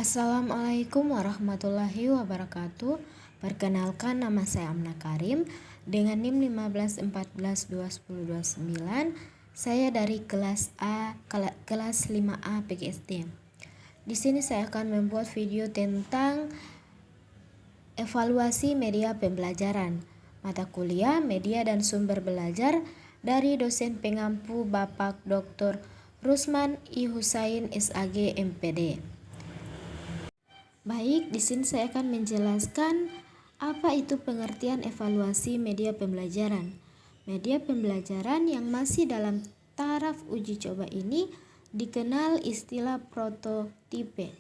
Assalamualaikum warahmatullahi wabarakatuh. Perkenalkan, nama saya Amna Karim dengan NIM 15142129. Saya dari kelas 5A PGSD. Di sini saya akan membuat video tentang evaluasi media pembelajaran, mata kuliah, media dan sumber belajar dari dosen pengampu Bapak Dr. Rusman I. Husain SAG MPD. Baik, di sini saya akan menjelaskan apa itu pengertian evaluasi media pembelajaran. Media pembelajaran yang masih dalam taraf uji coba ini dikenal istilah prototipe.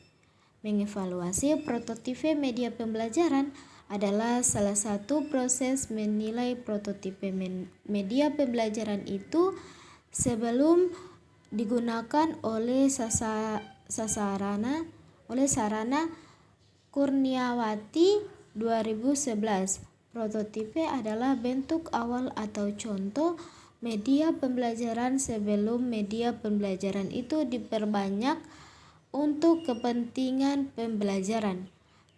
Mengevaluasi prototipe media pembelajaran adalah salah satu proses menilai prototipe media pembelajaran itu sebelum digunakan oleh Sarana Kurniawati 2011. Prototipe adalah bentuk awal atau contoh media pembelajaran sebelum media pembelajaran itu diperbanyak untuk kepentingan pembelajaran.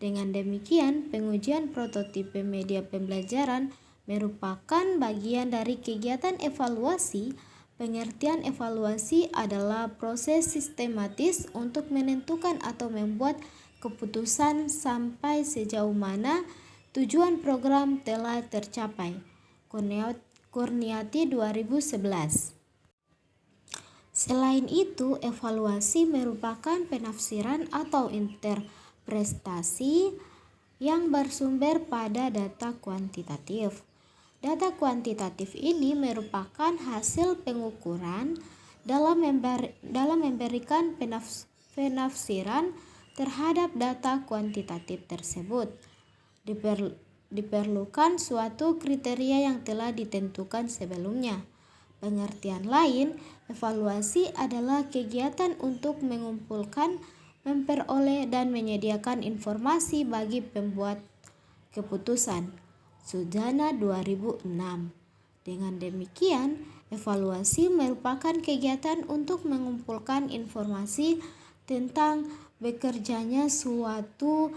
Dengan demikian, pengujian prototipe media pembelajaran merupakan bagian dari kegiatan evaluasi. Pengertian evaluasi adalah proses sistematis untuk menentukan atau membuat keputusan sampai sejauh mana tujuan program telah tercapai. Kurniati 2011. Selain itu, evaluasi merupakan penafsiran atau interpretasi yang bersumber pada data kuantitatif. Data kuantitatif ini merupakan hasil pengukuran dalam memberikan penafsiran terhadap data kuantitatif tersebut. Diperlukan suatu kriteria yang telah ditentukan sebelumnya. Pengertian lain, evaluasi adalah kegiatan untuk mengumpulkan, memperoleh, dan menyediakan informasi bagi pembuat keputusan. Sujana 2006. Dengan demikian, evaluasi merupakan kegiatan untuk mengumpulkan informasi tentang bekerjanya sesuatu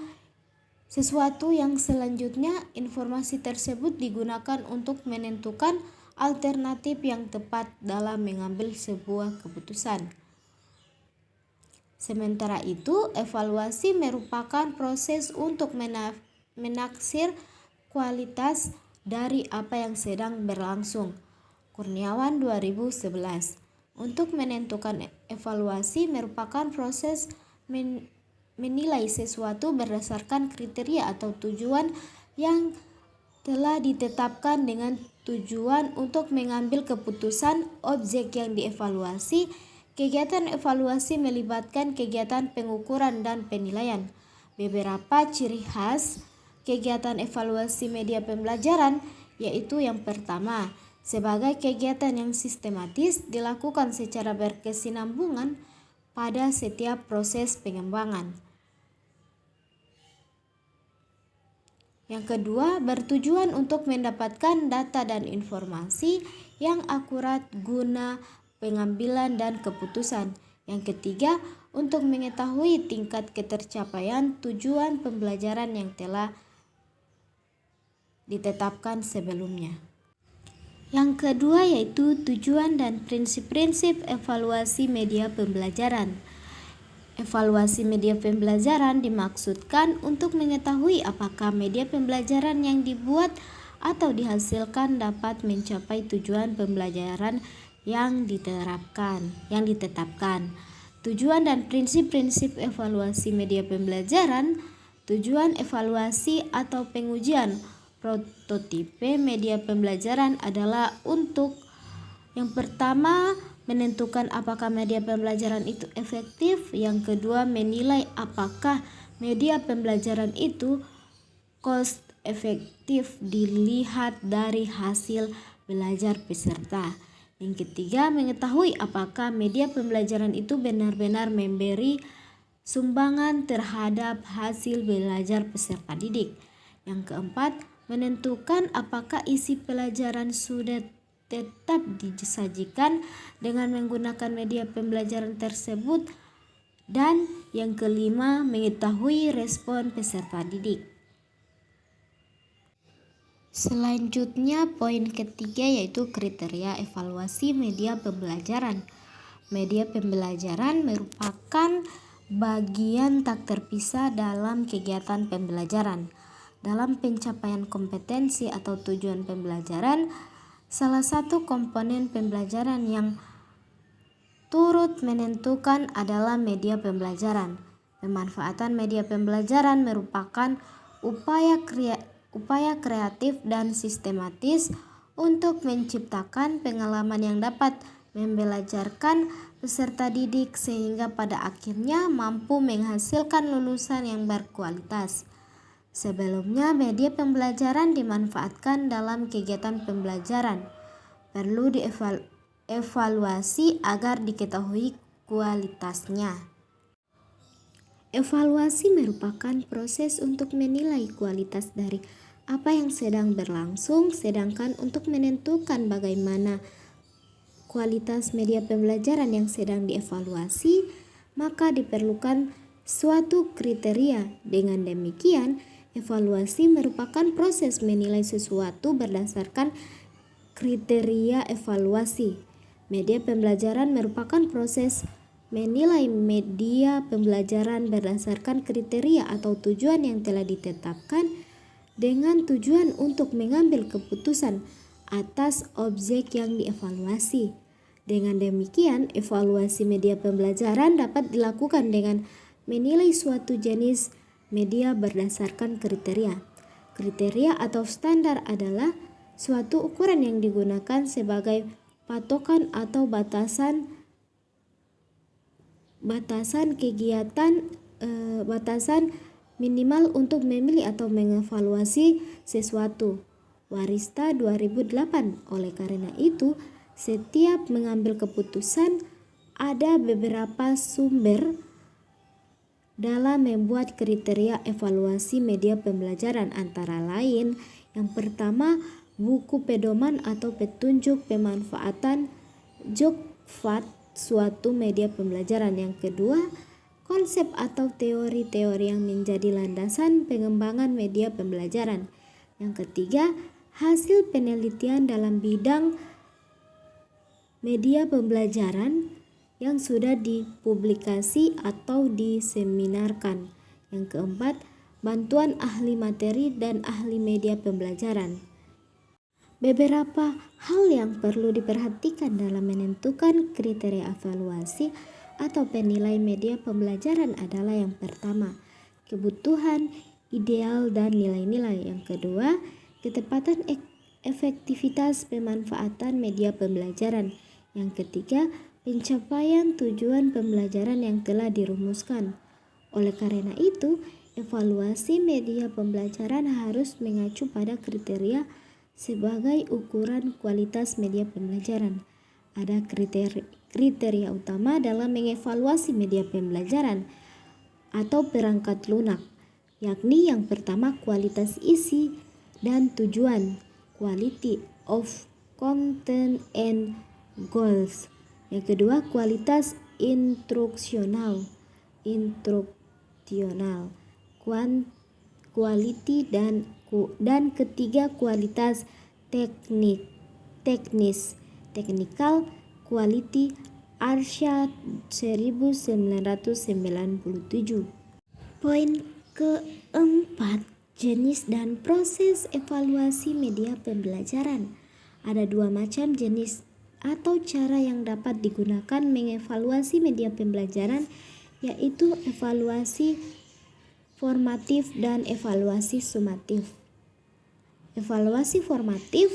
yang selanjutnya informasi tersebut digunakan untuk menentukan alternatif yang tepat dalam mengambil sebuah keputusan. Sementara itu, evaluasi merupakan proses untuk menaksir kualitas dari apa yang sedang berlangsung. Kurniawan 2011. Untuk menentukan evaluasi merupakan proses menilai sesuatu berdasarkan kriteria atau tujuan yang telah ditetapkan dengan tujuan untuk mengambil keputusan objek yang dievaluasi. Kegiatan evaluasi melibatkan kegiatan pengukuran dan penilaian. Beberapa ciri khas kegiatan evaluasi media pembelajaran yaitu yang pertama, sebagai kegiatan yang sistematis dilakukan secara berkesinambungan pada setiap proses pengembangan. Yang kedua, bertujuan untuk mendapatkan data dan informasi yang akurat guna pengambilan dan keputusan. Yang ketiga, untuk mengetahui tingkat ketercapaian tujuan pembelajaran yang telah ditetapkan sebelumnya. Yang kedua yaitu tujuan dan prinsip-prinsip evaluasi media pembelajaran. Evaluasi media pembelajaran dimaksudkan untuk mengetahui apakah media pembelajaran yang dibuat atau dihasilkan dapat mencapai tujuan pembelajaran yang ditetapkan. Tujuan dan prinsip-prinsip evaluasi media pembelajaran. Tujuan evaluasi atau pengujian prototipe media pembelajaran adalah untuk yang pertama, menentukan apakah media pembelajaran itu efektif. Yang kedua, menilai apakah media pembelajaran itu cost efektif dilihat dari hasil belajar peserta. Yang ketiga, mengetahui apakah media pembelajaran itu benar-benar memberi sumbangan terhadap hasil belajar peserta didik. Yang keempat, menentukan apakah isi pelajaran sudah tetap disajikan dengan menggunakan media pembelajaran tersebut Dan yang kelima, mengetahui respon peserta didik. Selanjutnya poin ketiga yaitu kriteria evaluasi media pembelajaran. Media pembelajaran merupakan bagian tak terpisah dalam kegiatan pembelajaran. Dalam pencapaian kompetensi atau tujuan pembelajaran, salah satu komponen pembelajaran yang turut menentukan adalah media pembelajaran. Pemanfaatan media pembelajaran merupakan upaya kreatif dan sistematis untuk menciptakan pengalaman yang dapat membelajarkan peserta didik sehingga pada akhirnya mampu menghasilkan lulusan yang berkualitas. Sebelumnya, media pembelajaran dimanfaatkan dalam kegiatan pembelajaran. Perlu dievaluasi agar diketahui kualitasnya. Evaluasi merupakan proses untuk menilai kualitas dari apa yang sedang berlangsung, sedangkan untuk menentukan bagaimana kualitas media pembelajaran yang sedang dievaluasi, maka diperlukan suatu kriteria. Dengan demikian, evaluasi merupakan proses menilai sesuatu berdasarkan kriteria evaluasi. Media pembelajaran merupakan proses menilai media pembelajaran berdasarkan kriteria atau tujuan yang telah ditetapkan dengan tujuan untuk mengambil keputusan atas objek yang dievaluasi. Dengan demikian, evaluasi media pembelajaran dapat dilakukan dengan menilai suatu jenis media berdasarkan kriteria. Kriteria atau standar adalah suatu ukuran yang digunakan sebagai patokan atau batasan minimal untuk memilih atau mengevaluasi sesuatu. Warista 2008. Oleh karena itu, setiap mengambil keputusan ada beberapa sumber dalam membuat kriteria evaluasi media pembelajaran, antara lain yang pertama, buku pedoman atau petunjuk pemanfaatan Jokvat suatu media pembelajaran. Yang kedua, konsep atau teori-teori yang menjadi landasan pengembangan media pembelajaran. Yang ketiga, hasil penelitian dalam bidang media pembelajaran yang sudah dipublikasi atau diseminarkan. Yang keempat, bantuan ahli materi dan ahli media pembelajaran. Beberapa hal yang perlu diperhatikan dalam menentukan kriteria evaluasi atau penilai media pembelajaran adalah yang pertama, kebutuhan, ideal, dan nilai-nilai. Yang kedua, ketepatan efektivitas pemanfaatan media pembelajaran. Yang ketiga, pencapaian tujuan pembelajaran yang telah dirumuskan. Oleh karena itu, evaluasi media pembelajaran harus mengacu pada kriteria sebagai ukuran kualitas media pembelajaran. Ada kriteria utama dalam mengevaluasi media pembelajaran atau perangkat lunak, yakni yang pertama kualitas isi dan tujuan, quality of content and goals. Yang kedua kualitas instruksional, quality dan ketiga kualitas teknis, technical quality. Arsyad 1997. Poin keempat, jenis dan proses evaluasi media pembelajaran. Ada dua macam jenis atau cara yang dapat digunakan mengevaluasi media pembelajaran, yaitu evaluasi formatif dan evaluasi sumatif. Evaluasi formatif,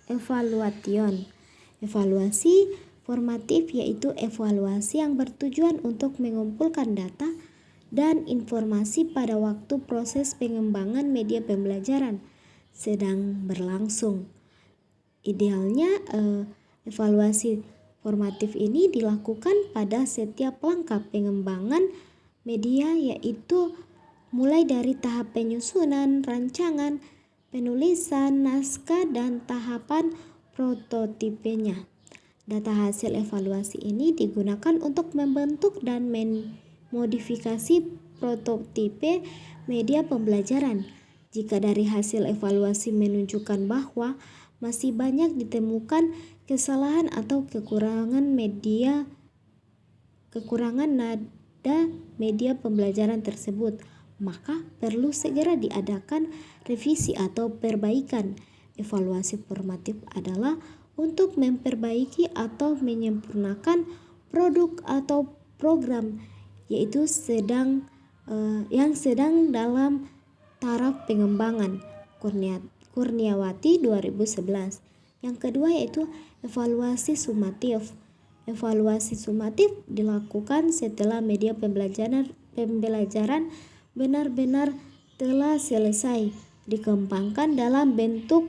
evaluation. Evaluasi formatif yaitu evaluasi yang bertujuan untuk mengumpulkan data dan informasi pada waktu proses pengembangan media pembelajaran sedang berlangsung. Idealnya evaluasi formatif ini dilakukan pada setiap langkah pengembangan media, yaitu mulai dari tahap penyusunan rancangan, penulisan naskah, dan tahapan prototipenya. Data hasil evaluasi ini digunakan untuk membentuk dan memodifikasi prototipe media pembelajaran. Jika dari hasil evaluasi menunjukkan bahwa masih banyak ditemukan kesalahan atau kekurangan nada media pembelajaran tersebut, maka perlu segera diadakan revisi atau perbaikan. Evaluasi formatif adalah untuk memperbaiki atau menyempurnakan produk atau program yaitu yang sedang dalam taraf pengembangan. Kurniawati 2011. Yang kedua yaitu evaluasi sumatif. Evaluasi sumatif dilakukan setelah media pembelajaran benar-benar telah selesai dikembangkan dalam bentuk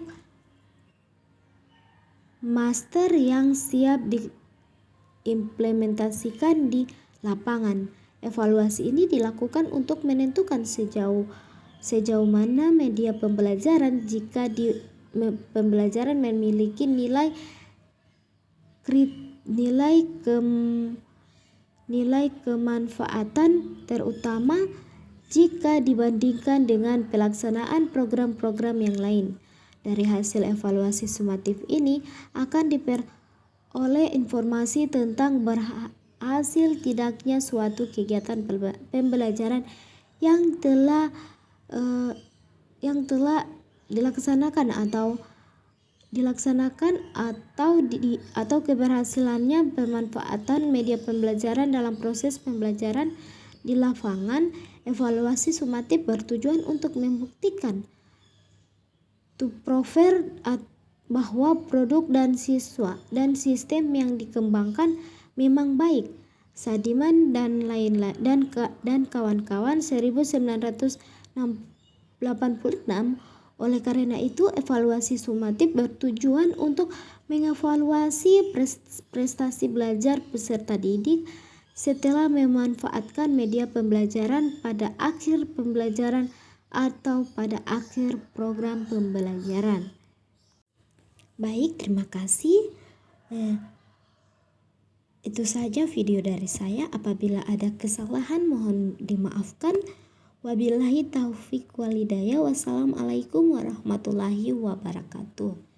master yang siap diimplementasikan di lapangan. Evaluasi ini dilakukan untuk menentukan sejauh mana media pembelajaran pembelajaran memiliki nilai kemanfaatan, terutama jika dibandingkan dengan pelaksanaan program-program yang lain. Dari hasil evaluasi sumatif ini akan diperoleh informasi tentang berhasil tidaknya suatu kegiatan pembelajaran yang telah dilaksanakan atau keberhasilannya pemanfaatan media pembelajaran dalam proses pembelajaran di lapangan. Evaluasi sumatif bertujuan untuk membuktikan bahwa produk dan sistem yang dikembangkan memang baik. Sadiman dan kawan-kawan 1986. Oleh karena itu, evaluasi sumatif bertujuan untuk mengevaluasi prestasi belajar peserta didik setelah memanfaatkan media pembelajaran pada akhir pembelajaran atau pada akhir program pembelajaran. Baik, terima kasih. Itu saja video dari saya. Apabila ada kesalahan mohon dimaafkan. Wabillahi taufiq walhidayah. Wassalamualaikum warahmatullahi wabarakatuh.